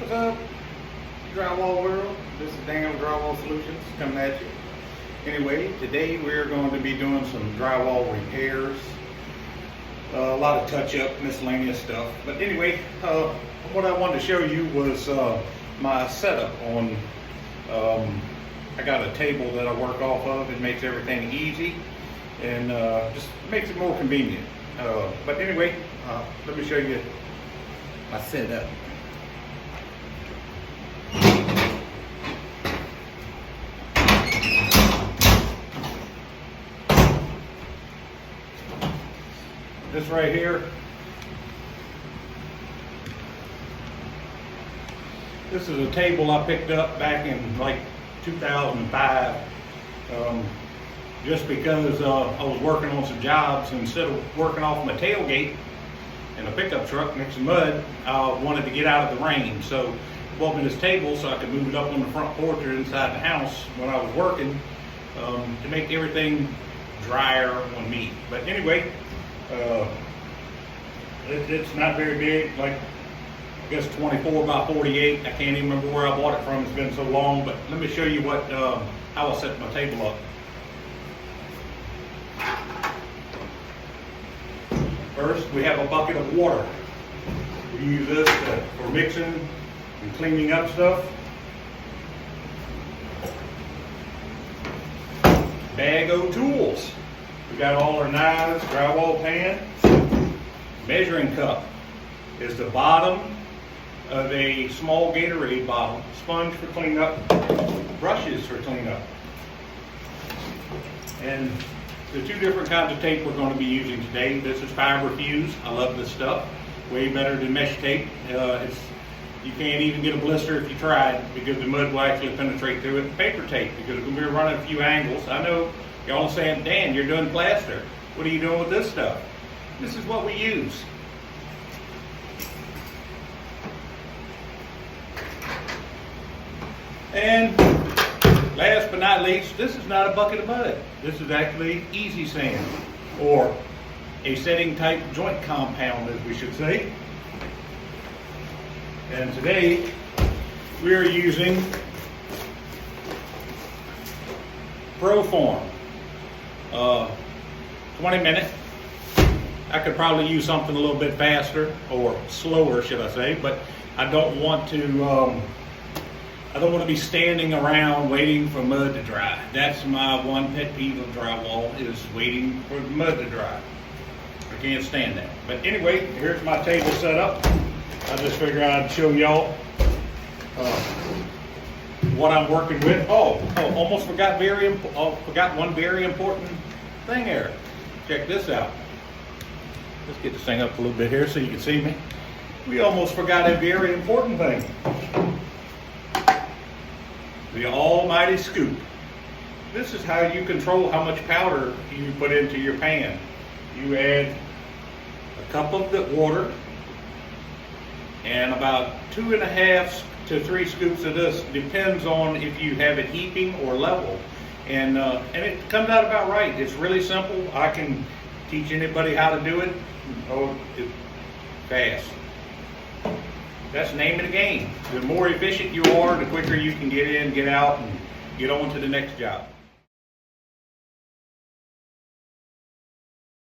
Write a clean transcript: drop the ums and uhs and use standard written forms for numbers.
What's up, Drywall world? This is Daniel Drywall Solutions coming at you. Anyway, today we're going to be doing some drywall repairs. A lot of touch-up, miscellaneous stuff. But anyway, what I wanted to show you was my setup on. I got a table that I work off of. It makes everything easy and just makes it more convenient. But anyway, let me show you my setup. This right here, this is a table I picked up back in like 2005, just because I was working on some jobs. Instead of working off my tailgate in a pickup truck next to mud, I wanted to get out of the rain. So I bought me this table so I could move it up on the front porch or inside the house when I was working, to make everything drier on me. But anyway, it's not very big, like I guess 24 by 48. I can't even remember where I bought it from. It's been so long. But let me show you what how I set my table up. First, we have a bucket of water. We use this for mixing and cleaning up stuff. Bag of tools. We got all our knives, drywall pan. Measuring cup is the bottom of a small Gatorade bottle. Sponge for cleanup, brushes for cleanup. And the two different kinds of tape we're going to be using today. This is fiber fuse. I love this stuff. Way better than mesh tape. You can't even get a blister if you tried, because the mud will actually penetrate through it. Paper tape, because we're running a few angles. I know y'all saying, Dan, you're doing plaster. What are you doing with this stuff? This is what we use. And last but not least, this is not a bucket of mud. This is actually easy sand, or a setting type joint compound, as we should say. And today we are using ProForm 20 minute. I could probably use something a little bit faster, or slower should I say, but I don't want to be standing around waiting for mud to dry. That's my one pet peeve of drywall, is waiting for mud to dry. I can't stand that. But anyway, here's my table set up. I just figured I'd show y'all what I'm working with. Almost forgot one very important thing here. Check this out. Let's get this thing up a little bit here so you can see me. We almost forgot a very important thing. The almighty scoop. This is how you control how much powder you put into your pan. You add a cup of the water and about 2.5 to 3 scoops of this. Depends on if you have it heaping or level. And it comes out about right. It's really simple. I can teach anybody how to do it. It's fast. That's the name of the game. The more efficient you are, the quicker you can get in, get out, and get on to the next job.